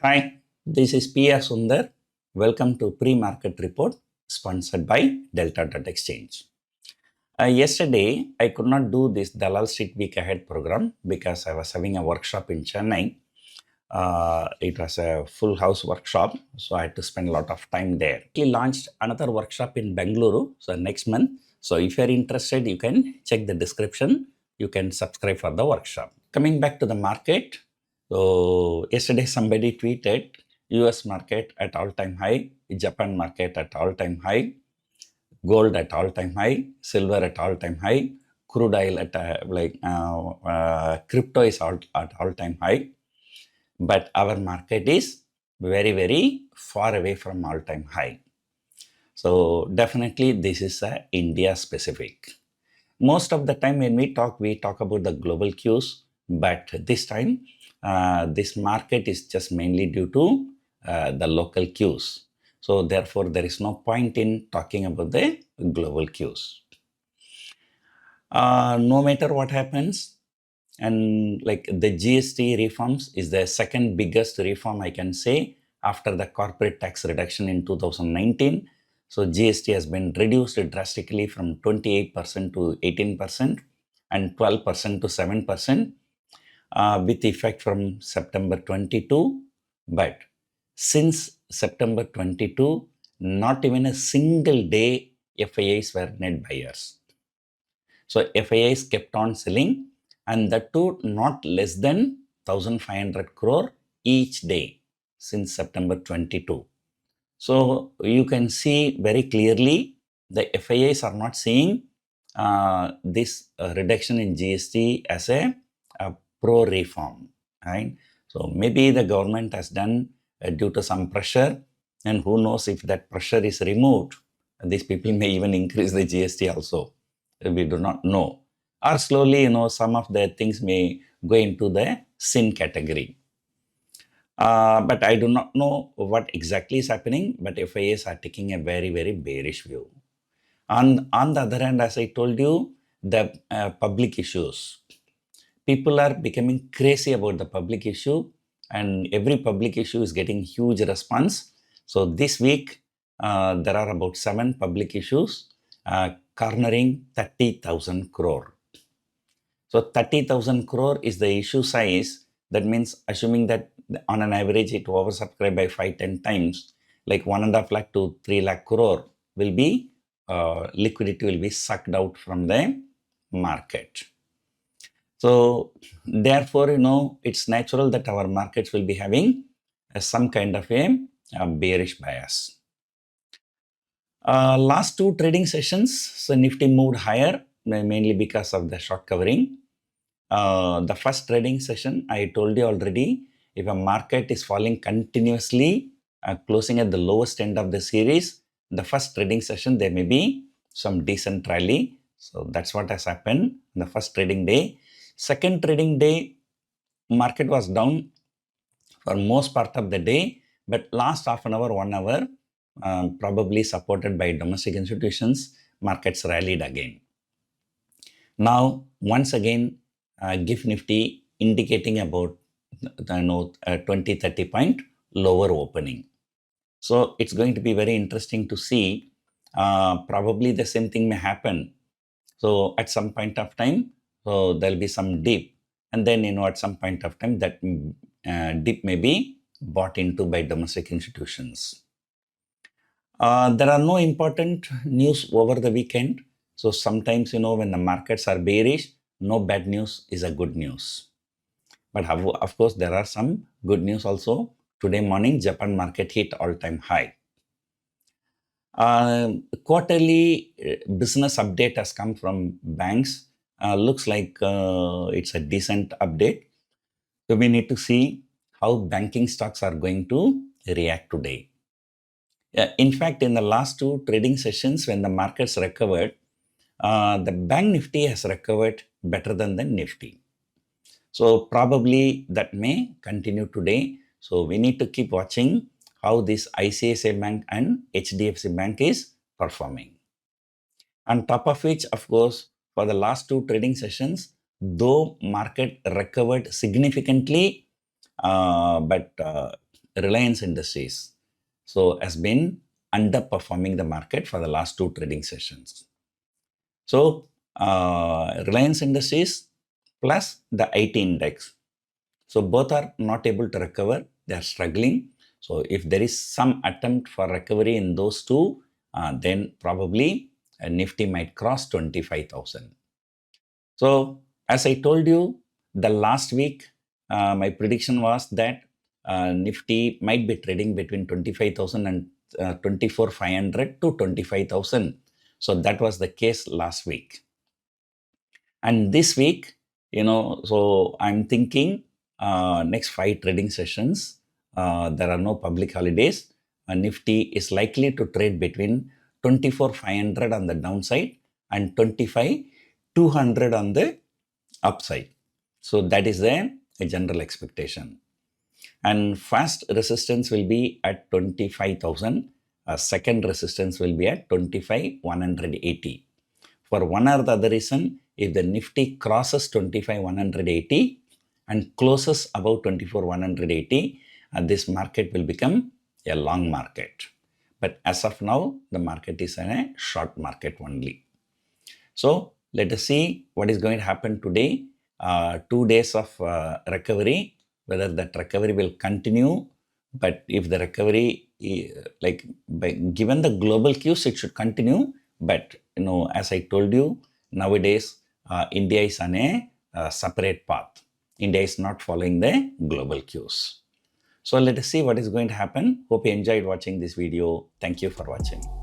Hi, this is PR Sundar. Welcome to Pre-Market Report sponsored by Delta.Exchange. Yesterday, I could not do this Dalal Street Week Ahead program because I was having a workshop in Chennai. It was a full house workshop, so I had to spend a lot of time there. We launched another workshop in Bengaluru, so next month. So if you're interested, you can check the description. You can subscribe for the workshop. Coming back to the market, so yesterday somebody tweeted US market at all-time high, Japan market at all-time high, gold at all-time high, silver at all-time high, crude oil at crypto is at all-time high. But our market is very, very far away from all-time high. So definitely this is India specific. Most of the time when we talk about the global cues, but this time this market is just mainly due to the local cues. So therefore there is no point in talking about the global cues. No matter what happens, and like the GST reforms is the second biggest reform I can say after the corporate tax reduction in 2019. So GST has been reduced drastically from 28% to 18% and 12% to 7% with effect from September 22. But since September 22, not even a single day FIIs were net buyers. So FIIs kept on selling, and that too not less than 1,500 crore each day since September 22. So you can see very clearly the FIIs are not seeing this reduction in GST as a pro-reform, right? So maybe the government has done due to some pressure, and who knows if that pressure is removed, these people may even increase the GST also. We do not know. Or slowly, some of the things may go into the sin category. But I do not know what exactly is happening, but FIAs are taking a very, very bearish view. On the other hand, as I told you, the public issues. People are becoming crazy about the public issue, and every public issue is getting huge response. So this week, there are about 7 public issues cornering 30,000 crore. So 30,000 crore is the issue size. That means assuming that on an average it oversubscribed by 5-10 times, like 1.5 lakh to 3 lakh crore will be liquidity will be sucked out from the market. So therefore, it's natural that our markets will be having some kind of a bearish bias. Last 2 trading sessions, so Nifty moved higher mainly because of the short covering. The first trading session, I told you already, if a market is falling continuously, closing at the lowest end of the series, the first trading session, there may be some decent rally. So that's what has happened in the first trading day. Second trading day, market was down for most part of the day, but last half an hour, 1 hour, probably supported by domestic institutions, markets rallied again. Now, once again, GIF Nifty indicating about 20-30 point lower opening. So it's going to be very interesting to see. Probably the same thing may happen. So at some point of time, so there'll be some dip, and then at some point of time that dip may be bought into by domestic institutions. There are no important news over the weekend. So sometimes, when the markets are bearish, no bad news is a good news. But of course, there are some good news also. Today morning, Japan market hit all-time high. Quarterly business update has come from banks. Looks like it's a decent update. So we need to see how banking stocks are going to react today. In fact, in the last 2 trading sessions, when the markets recovered, the Bank Nifty has recovered better than the Nifty. So probably that may continue today. So we need to keep watching how this ICICI Bank and HDFC Bank is performing. On top of which, of course, for the last 2 trading sessions, though market recovered significantly, but Reliance Industries so has been underperforming the market for the last 2 trading sessions. So Reliance Industries plus the IT index. So both are not able to recover. They are struggling. So if there is some attempt for recovery in those two, then probably Nifty might cross 25,000. So as I told you, the last week, my prediction was that Nifty might be trading between 25,000 and 24,500 to 25,000. So that was the case last week. And this week, so I'm thinking next 5 trading sessions, there are no public holidays. Nifty is likely to trade between 24,500 on the downside and 25,200 on the upside. So that is a general expectation. And first resistance will be at 25,000. Second resistance will be at 25,180. For one or the other reason, if the Nifty crosses 25,180 and closes above 24,180, this market will become a long market. But as of now, the market is in a short market only. So let us see what is going to happen today. 2 days of recovery, whether that recovery will continue. But if the recovery, given the global cues, it should continue. But as I told you, nowadays India is on a separate path. India is not following the global cues. So let us see what is going to happen. Hope you enjoyed watching this video. Thank you for watching.